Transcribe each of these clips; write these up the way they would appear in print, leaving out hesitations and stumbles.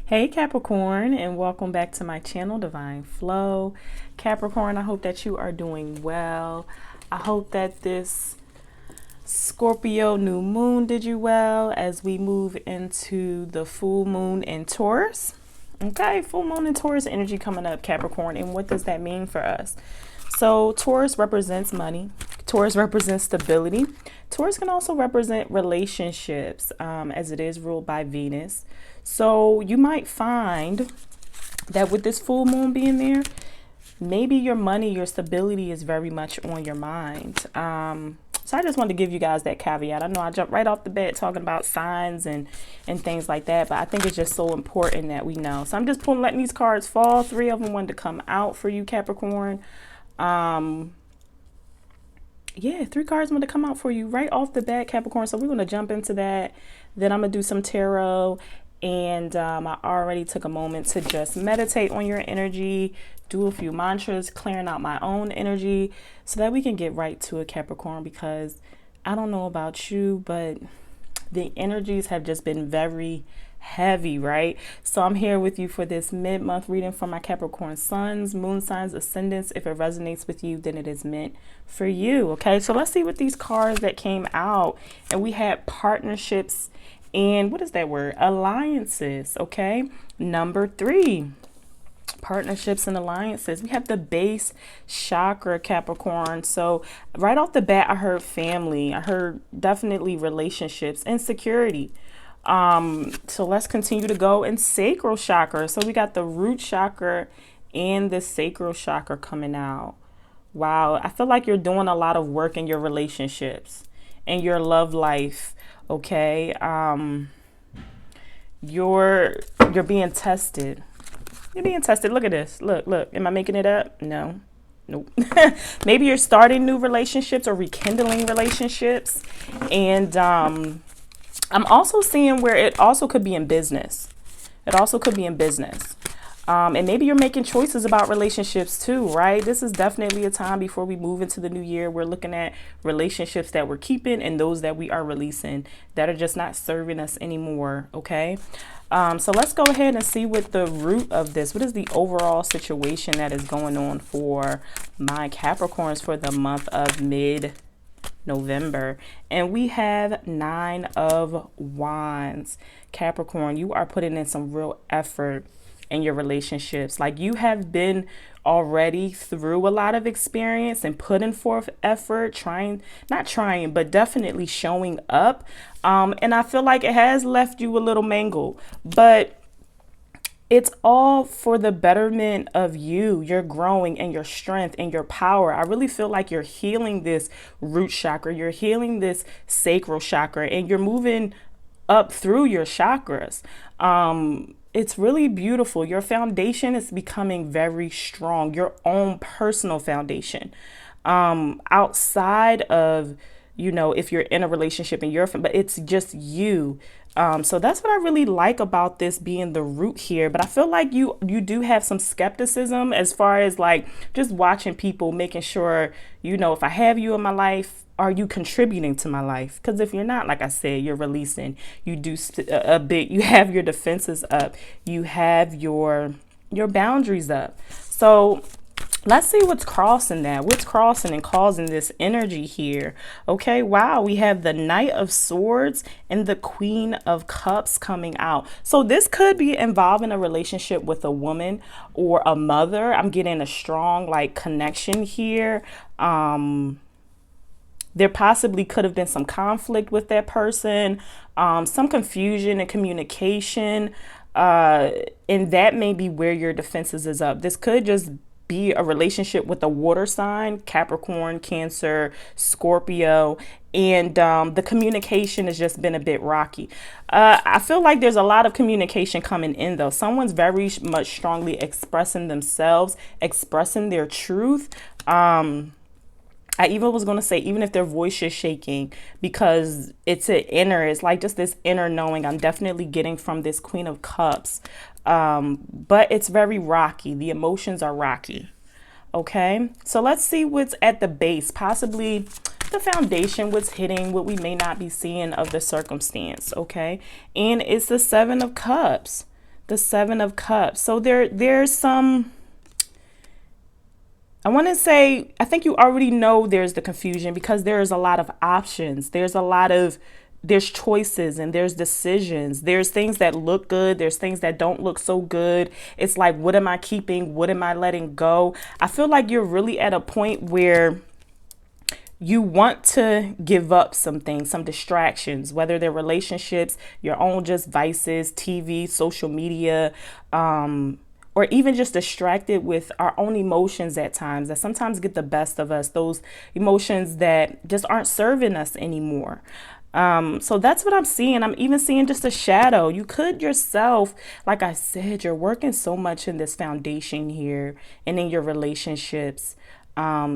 Hey Capricorn, and welcome back to my channel, Divine Flow. Capricorn, I hope that you are doing well. I hope that this Scorpio new moon did you well as we move into the full moon in Taurus. Okay, full moon in Taurus energy coming up, Capricorn. And what does that mean for us? So Taurus represents money. Taurus represents stability. Taurus can also represent relationships, as it is ruled by Venus. So you might find that with this full moon being there, maybe your money, your stability is very much on your mind. So I just wanted to give you guys that caveat. I know I jumped right off the bat talking about signs and things like that, but I think it's just so important that we know. So I'm just letting these cards fall. 3 of them wanted to come out for you, Capricorn. Yeah, 3 cards want to come out for you right off the bat, Capricorn. So we're going to jump into that. Then I'm going to do some tarot. And I already took a moment to just meditate on your energy, do a few mantras, clearing out my own energy so that we can get right to it, Capricorn, because I don't know about you, but the energies have just been very heavy, right? So I'm here with you for this mid-month reading for my Capricorn suns, moon signs, ascendants. If it resonates with you, then it is meant for you. Okay, so let's see what these cards that came out. And we had partnerships and what is that word? Alliances. Okay, number 3. Partnerships and alliances. We have the base chakra, Capricorn. So right off the bat, I heard family. I heard definitely relationships and security. So let's continue to go in sacral chakra. So we got the root chakra and the sacral chakra coming out. Wow, I feel like you're doing a lot of work in your relationships and your love life. Okay, you're being tested. You're being tested. Look at this. Look. Am I making it up? No. Nope. Maybe you're starting new relationships or rekindling relationships. And I'm also seeing where it also could be in business. It also could be in business. And maybe you're making choices about relationships too, right? This is definitely a time before we move into the new year. We're looking at relationships that we're keeping and those that we are releasing that are just not serving us anymore, okay? So let's go ahead and see what the root of this, what is the overall situation that is going on for my Capricorns for the month of mid-November. And we have 9 of Wands. Capricorn, you are putting in some real effort in your relationships. Like you have been already through a lot of experience and putting forth effort, not trying, but definitely showing up. And I feel like it has left you a little mangled, but it's all for the betterment of you. You're growing and your strength and your power. I really feel like you're healing this root chakra. You're healing this sacral chakra and you're moving up through your chakras. It's really beautiful. Your foundation is becoming very strong, your own personal foundation. Outside of, if you're in a relationship and but it's just you. So that's what I really like about this being the root here. But I feel like you do have some skepticism as far as like just watching people, making sure, if I have you in my life, are you contributing to my life? Because if you're not, like I said, you're releasing. You do a bit. You have your defenses up. You have your boundaries up. So let's see what's crossing that. What's crossing and causing this energy here? Okay, wow. We have the Knight of Swords and the Queen of Cups coming out. So this could be involving a relationship with a woman or a mother. I'm getting a strong like connection here. There possibly could have been some conflict with that person, some confusion and communication, and that may be where your defenses is up. This could just be a relationship with a water sign, Capricorn, Cancer, Scorpio, and the communication has just been a bit rocky. I feel like there's a lot of communication coming in though. Someone's very much strongly expressing themselves, expressing their truth. I even was going to say, even if their voice is shaking, because it's like just this inner knowing I'm definitely getting from this Queen of Cups. But it's very rocky. The emotions are rocky. Okay, so let's see what's at the base, possibly the foundation, what's hitting, what we may not be seeing of the circumstance. Okay, and it's the 7 of Cups. The Seven of Cups. So there's some, I want to say, I think you already know there's the confusion because there's a lot of options. There's choices and there's decisions. There's things that look good. There's things that don't look so good. It's like, what am I keeping? What am I letting go? I feel like you're really at a point where you want to give up some things, some distractions, whether they're relationships, your own just vices, TV, social media, or even just distracted with our own emotions at times that sometimes get the best of us, those emotions that just aren't serving us anymore. So that's what I'm seeing. I'm even seeing just a shadow. You could yourself, like I said, you're working so much in this foundation here and in your relationships.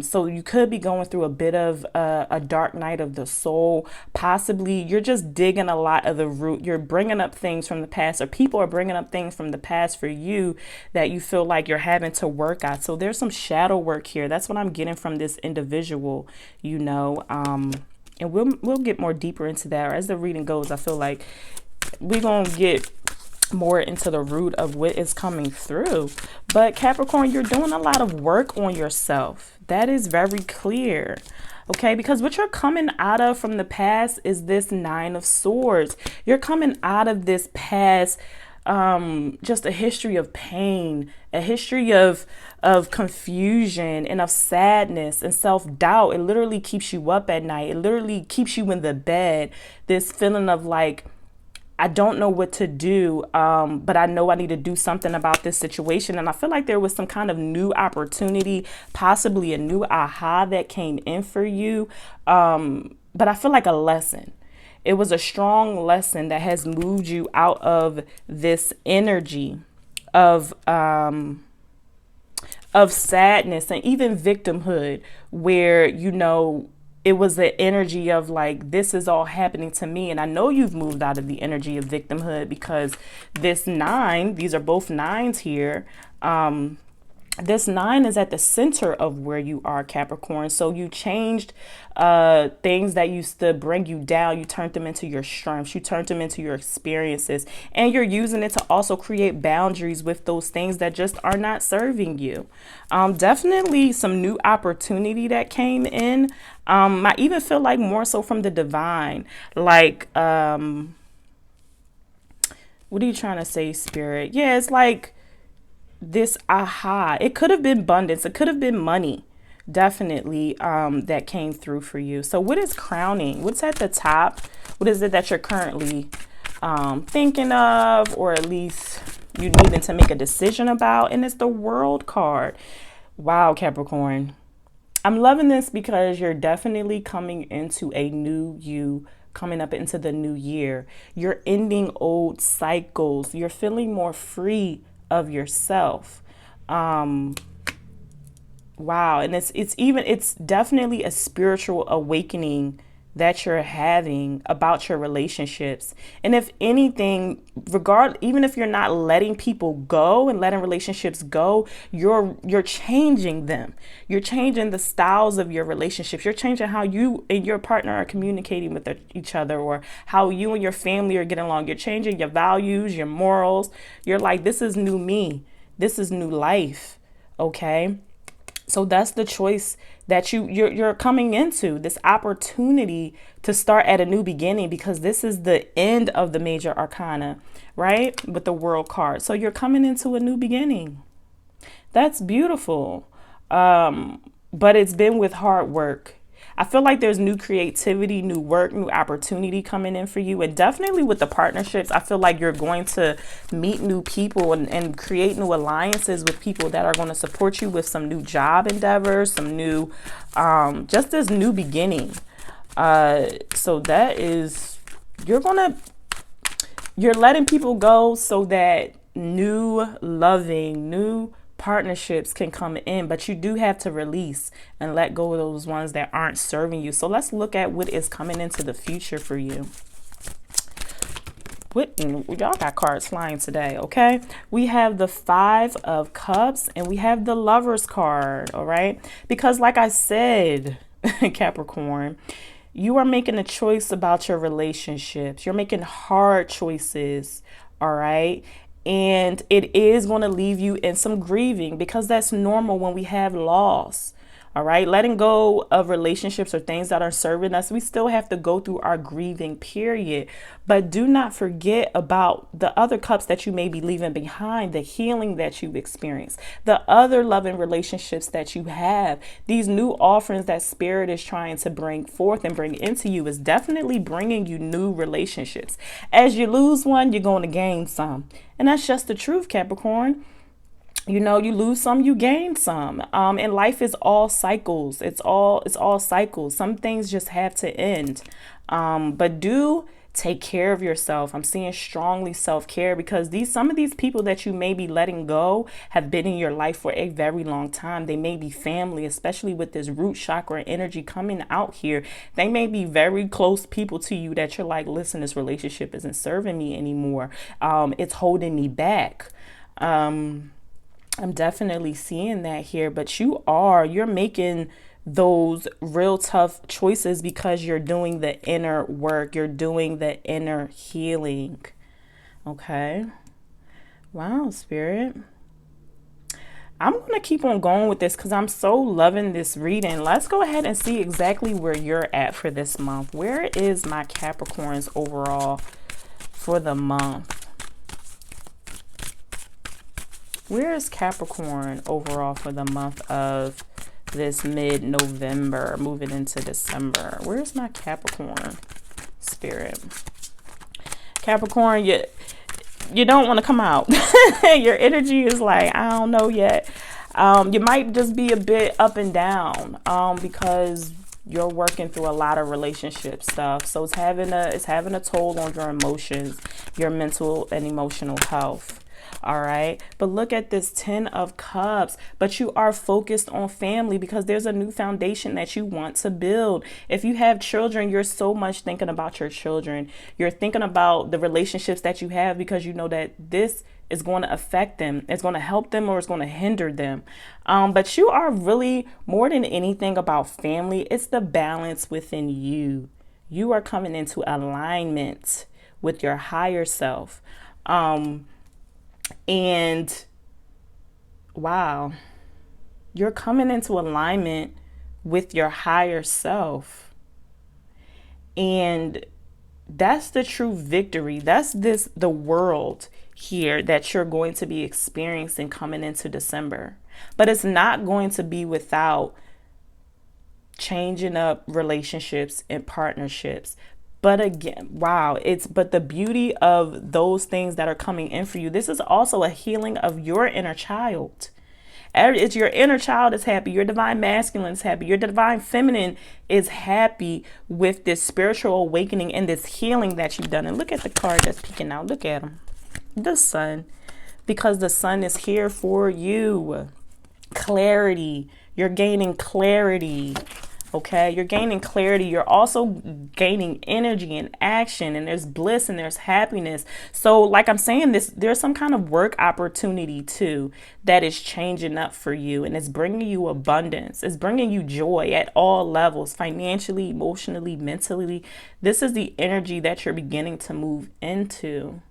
So you could be going through a bit of a dark night of the soul. Possibly you're just digging a lot of the root. You're bringing up things from the past, or people are bringing up things from the past for you that you feel like you're having to work at. So there's some shadow work here. That's what I'm getting from this individual, and we'll get more deeper into that. As the reading goes, I feel like we're going to get more into the root of what is coming through. But Capricorn, you're doing a lot of work on yourself. That is very clear. Okay, because what you're coming out of from the past is this Nine of Swords. You're coming out of this past, just a history of pain, a history of confusion and of sadness and self-doubt. It literally keeps you up at night. It literally keeps you in the bed. This feeling of like, I don't know what to do, but I know I need to do something about this situation. And I feel like there was some kind of new opportunity, possibly a new aha that came in for you. But I feel like a lesson. It was a strong lesson that has moved you out of this energy of sadness and even victimhood, where, it was the energy of like, this is all happening to me. And I know you've moved out of the energy of victimhood because this nine, these are both nines here. This nine is at the center of where you are, Capricorn. So you changed things that used to bring you down. You turned them into your strengths. You turned them into your experiences. And you're using it to also create boundaries with those things that just are not serving you. Definitely some new opportunity that came in. I even feel like more so from the divine. Like, what are you trying to say, Spirit? Yeah, it's like this aha. It could have been abundance. It could have been money, definitely, that came through for you. So what is crowning? What's at the top? What is it that you're currently thinking of, or at least you needing to make a decision about? And it's the World card. Wow, Capricorn. I'm loving this because you're definitely coming into a new you, coming up into the new year. You're ending old cycles. You're feeling more free of yourself. Wow. And it's definitely a spiritual awakening that you're having about your relationships. And if anything, even if you're not letting people go and letting relationships go, you're changing them. You're changing the styles of your relationships. You're changing how you and your partner are communicating with each other, or how you and your family are getting along. You're changing your values, your morals. You're like, this is new me. This is new life. Okay. So that's the choice that you're coming into, this opportunity to start at a new beginning, because this is the end of the major arcana, right? With the World card. So you're coming into a new beginning. That's beautiful. But it's been with hard work. I feel like there's new creativity, new work, new opportunity coming in for you. And definitely with the partnerships, I feel like you're going to meet new people and create new alliances with people that are going to support you with some new job endeavors, some new, just this new beginning. So that is, you're letting people go so that new loving, new partnerships can come in, but you do have to release and let go of those ones that aren't serving you. So let's look at what is coming into the future for you. Y'all got cards flying today, okay? We have the Five of Cups and we have the Lovers card, all right? Because like I said, Capricorn, you are making a choice about your relationships. You're making hard choices, all right? And it is going to leave you in some grieving, because that's normal when we have loss. All right. Letting go of relationships or things that are serving us, we still have to go through our grieving period. But do not forget about the other cups that you may be leaving behind, the healing that you've experienced, the other loving relationships that you have. These new offerings that Spirit is trying to bring forth and bring into you is definitely bringing you new relationships. As you lose one, you're going to gain some. And that's just the truth, Capricorn. You know, you lose some, you gain some. And life is all cycles. It's all cycles. Some things just have to end. But do take care of yourself. I'm seeing strongly self-care, because some of these people that you may be letting go have been in your life for a very long time. They may be family, especially with this root chakra energy coming out here. They may be very close people to you that you're like, listen, this relationship isn't serving me anymore. It's holding me back. I'm definitely seeing that here, but you're making those real tough choices because you're doing the inner work. You're doing the inner healing. Okay. Wow, Spirit. I'm going to keep on going with this because I'm so loving this reading. Let's go ahead and see exactly where you're at for this month. Where is my Capricorns overall for the month? Where is Capricorn overall for the month of this mid-November, moving into December? Where's my Capricorn, Spirit? Capricorn, you don't want to come out. Your energy is like, I don't know yet. You might just be a bit up and down because you're working through a lot of relationship stuff. So it's having a toll on your emotions, your mental and emotional health. All right. But look at this 10 of Cups. But you are focused on family because there's a new foundation that you want to build. If you have children, you're so much thinking about your children. You're thinking about the relationships that you have because you know that this is going to affect them. It's going to help them or it's going to hinder them. But you are really more than anything about family. It's the balance within you. You are coming into alignment with your higher self. And wow, you're coming into alignment with your higher self. And that's the true victory. That's the world here that you're going to be experiencing coming into December. But it's not going to be without changing up relationships and partnerships. But again, wow, but the beauty of those things that are coming in for you, this is also a healing of your inner child. It's your inner child is happy. Your divine masculine is happy. Your divine feminine is happy with this spiritual awakening and this healing that you've done. And look at the card that's peeking out. Look at him. The sun. Because the sun is here for you. Clarity. You're gaining clarity. Okay, you're gaining clarity. You're also gaining energy and action, and there's bliss and there's happiness. So like I'm saying, there's some kind of work opportunity too that is changing up for you, and it's bringing you abundance. It's bringing you joy at all levels, financially, emotionally, mentally. This is the energy that you're beginning to move into.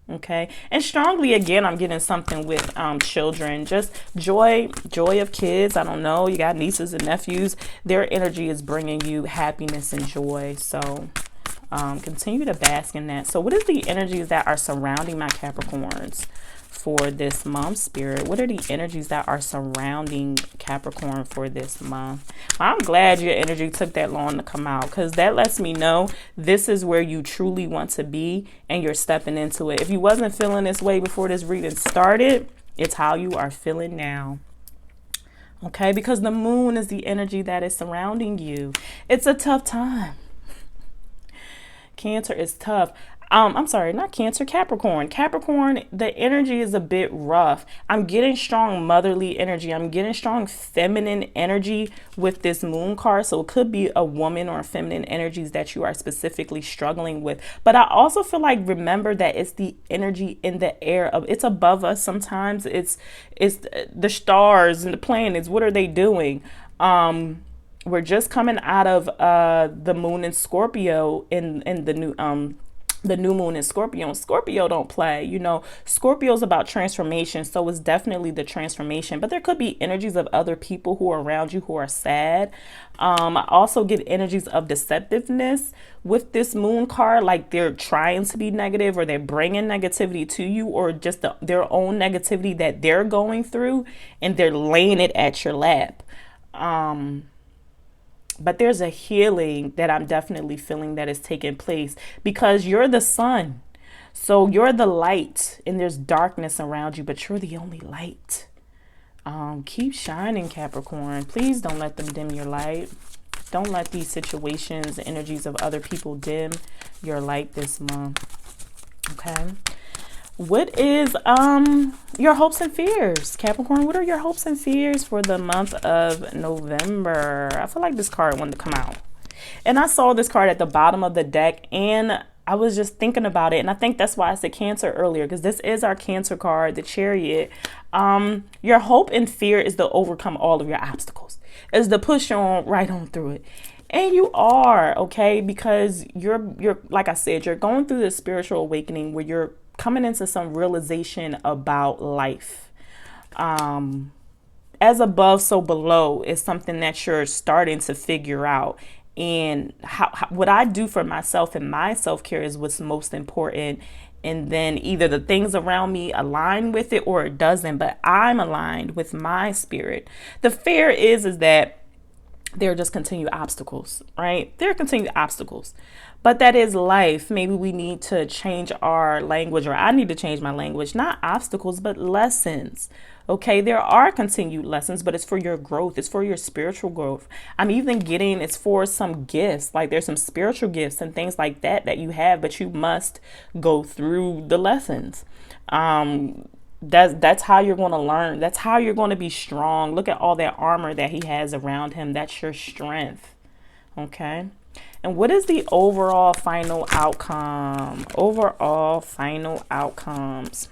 Okay. And strongly, again, I'm getting something with children, just joy of kids. I don't know. You got nieces and nephews. Their energy is bringing you happiness and joy. So continue to bask in that. So what is the energies that are surrounding my Capricorns for this month, Spirit? What are the energies that are surrounding Capricorn for this month? I'm glad your energy took that long to come out, because that lets me know this is where you truly want to be and you're stepping into it. If you wasn't feeling this way before this reading started, it's how you are feeling now. Okay, because the moon is the energy that is surrounding you. It's a tough time. Cancer is tough. I'm sorry, not Cancer, Capricorn. Capricorn, the energy is a bit rough. I'm getting strong motherly energy. I'm getting strong feminine energy with this moon card. So it could be a woman or feminine energies that you are specifically struggling with. But I also feel like, remember that it's the energy in the air. It's above us sometimes. It's the stars and the planets. What are they doing? We're just coming out of the moon in Scorpio in the new the new moon in Scorpio. And Scorpio don't play, you know. Scorpio's about transformation, so it's definitely the transformation. But there could be energies of other people who are around you who are sad. I also get energies of deceptiveness with this moon card, like they're trying to be negative, or they're bringing negativity to you, or just their own negativity that they're going through, and they're laying it at your lap. But there's a healing that I'm definitely feeling that is taking place, because you're the sun. So you're the light, and there's darkness around you, but you're the only light. Keep shining, Capricorn. Please don't let them dim your light. Don't let these situations, the energies of other people dim your light this month. Okay. What is your hopes and fears, Capricorn? What are your hopes and fears for the month of November? I feel like this card wanted to come out. And I saw this card at the bottom of the deck, and I was just thinking about it. And I think that's why I said Cancer earlier, because this is our Cancer card, the Chariot. Your hope and fear is to overcome all of your obstacles, is to push on right on through it. And you are, okay, because you're like I said, you're going through this spiritual awakening where you're coming into some realization about life. As above, so below is something that you're starting to figure out. And what I do for myself and my self-care is what's most important. And then either the things around me align with it or it doesn't, but I'm aligned with my spirit. The fear is that there are just continued obstacles, right? There are continued obstacles. But that is life. Maybe we need to change our language, or I need to change my language. Not obstacles, but lessons. Okay, there are continued lessons, but it's for your growth. It's for your spiritual growth. I'm even getting it's for some gifts. Like there's some spiritual gifts and things like that you have, but you must go through the lessons. That's how you're going to learn. That's how you're going to be strong. Look at all that armor that he has around him. That's your strength. Okay. And what is the overall final outcome? Overall final outcomes.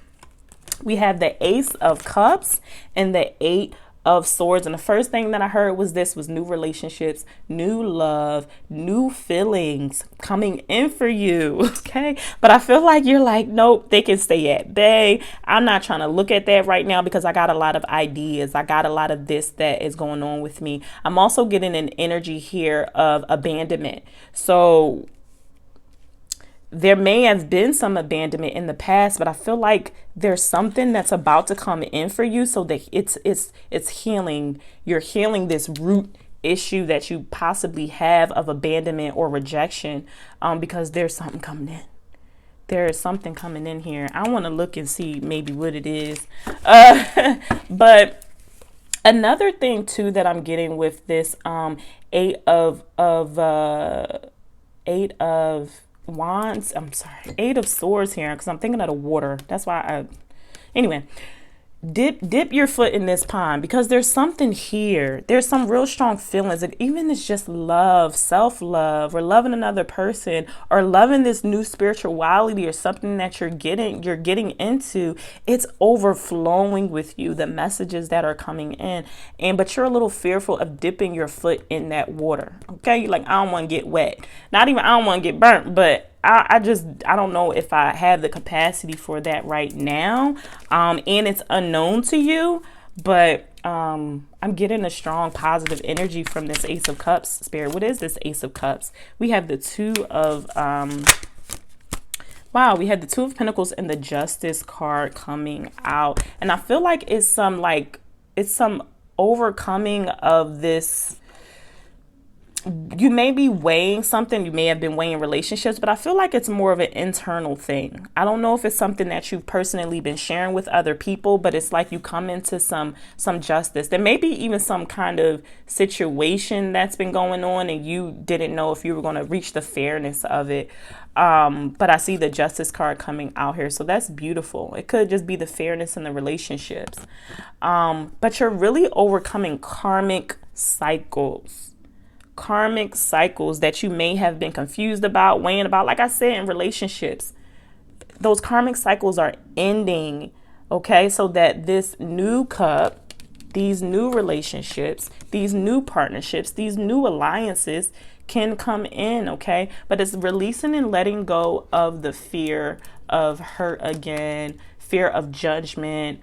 We have the Ace of Cups and the Eight of Swords. And the first thing that I heard was new relationships, new love, new feelings coming in for you. Okay. But I feel like you're like, nope, they can stay at bay. I'm not trying to look at that right now because I got a lot of ideas. I got a lot of this that is going on with me. I'm also getting an energy here of abandonment. So there may have been some abandonment in the past, but I feel like there's something that's about to come in for you, so that it's healing. You're healing this root issue that you possibly have of abandonment or rejection, because there's something coming in. There is something coming in here. I want to look and see maybe what it is. But another thing too that I'm getting with this Eight of Wands, I'm sorry, Eight of Swords here, because I'm thinking of the water. That's why anyway, dip your foot in this pond, because there's something here. There's some real strong feelings, and even it's just love, self-love, or loving another person, or loving this new spirituality, or something that you're getting into. It's overflowing with you, the messages that are coming in, but you're a little fearful of dipping your foot in that water. Okay, you're like, I don't want to get wet. Not even I don't want to get burnt, but I don't know if I have the capacity for that right now. And it's unknown to you, but I'm getting a strong positive energy from this Ace of Cups, Spirit. What is this Ace of Cups? We have the Two of we had the Two of Pentacles and the Justice card coming out. And I feel like it's some overcoming of this. You may be weighing something. You may have been weighing relationships, but I feel like it's more of an internal thing. I don't know if it's something that you've personally been sharing with other people, but it's like you come into some justice. There may be even some kind of situation that's been going on and you didn't know if you were going to reach the fairness of it. But I see the Justice card coming out here. So that's beautiful. It could just be the fairness in the relationships. But you're really overcoming karmic cycles that you may have been confused about, weighing about. Like I said, in relationships, those karmic cycles are ending. Okay, so that this new cup, these new relationships, these new partnerships, these new alliances can come in, okay? But it's releasing and letting go of the fear of hurt again, fear of judgment,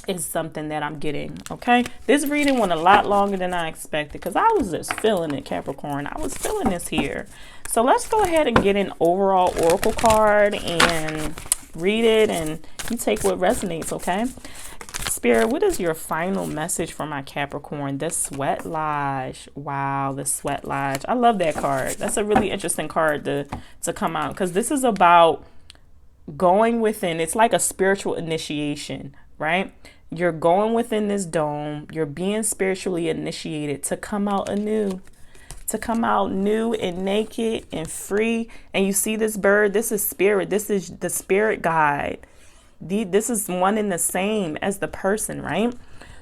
is something that I'm getting, okay? This reading went a lot longer than I expected because I was just feeling it, Capricorn. I was feeling this here. So let's go ahead and get an overall oracle card and read it, and you take what resonates, okay? Spirit, what is your final message for my Capricorn? The Sweat Lodge. Wow, the Sweat Lodge. I love that card. That's a really interesting card to come out because this is about going within. It's like a spiritual initiation, right? You're going within this dome. You're being spiritually initiated to come out anew, to come out new and naked and free. And you see this bird. This is spirit. This is the spirit guide. This is one and the same as the person, right?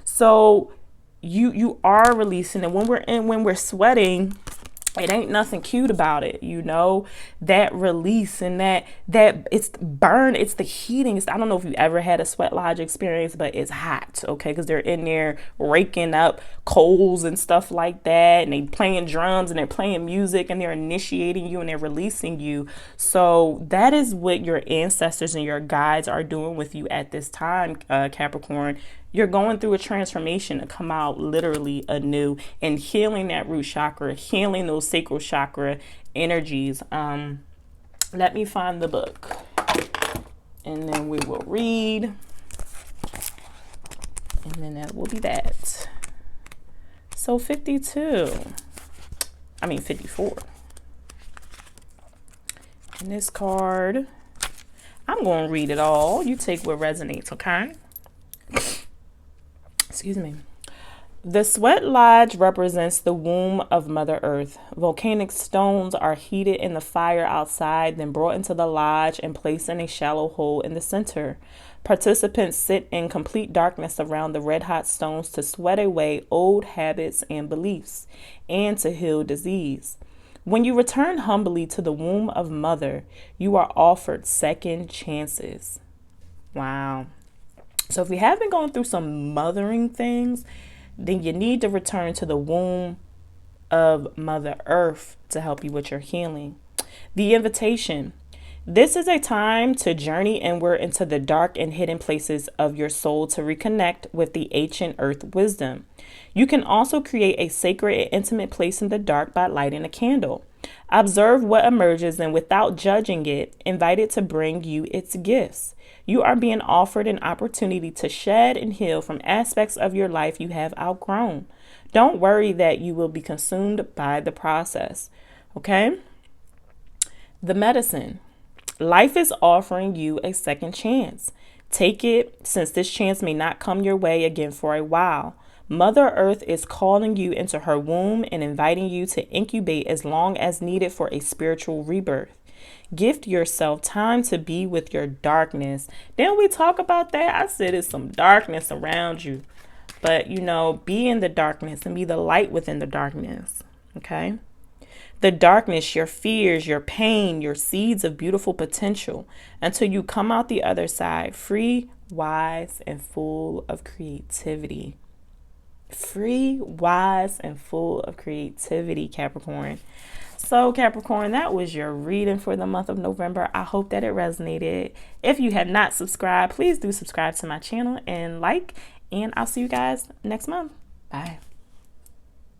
So you are releasing. And when we're sweating, it ain't nothing cute about it, you know, that release and that it's burn. It's the heating. I don't know if you ever had a sweat lodge experience, but it's hot. Okay. Because they're in there raking up coals and stuff like that. And they playing drums and they're playing music and they're initiating you and they're releasing you. So that is what your ancestors and your guides are doing with you at this time, Capricorn. You're going through a transformation to come out literally anew and healing that root chakra, healing those sacral chakra energies. Let me find the book and then we will read. And then that will be that. So 54. And this card, I'm going to read it all. You take what resonates, okay? Excuse me. The Sweat Lodge represents the womb of Mother Earth. Volcanic stones are heated in the fire outside, then brought into the lodge and placed in a shallow hole in the center. Participants sit in complete darkness around the red-hot stones to sweat away old habits and beliefs, and to heal disease. When you return humbly to the womb of Mother, you are offered second chances. Wow. So if you have been going through some mothering things, then you need to return to the womb of Mother Earth to help you with your healing. The invitation. This is a time to journey inward into the dark and hidden places of your soul to reconnect with the ancient earth wisdom. You can also create a sacred and intimate place in the dark by lighting a candle. Observe what emerges and without judging it, invite it to bring you its gifts. You are being offered an opportunity to shed and heal from aspects of your life you have outgrown. Don't worry that you will be consumed by the process. Okay? The medicine. Life is offering you a second chance. Take it, since this chance may not come your way again for a while. Mother Earth is calling you into her womb and inviting you to incubate as long as needed for a spiritual rebirth. Gift yourself time to be with your darkness. Didn't we talk about that? I said it's some darkness around you. But, you know, be in the darkness and be the light within the darkness. Okay? The darkness, your fears, your pain, your seeds of beautiful potential, until you come out the other side free, wise, and full of creativity. Free, wise, and full of creativity, Capricorn. So, Capricorn, that was your reading for the month of November. I hope that it resonated. If you have not subscribed, please do subscribe to my channel and like, and I'll see you guys next month. Bye.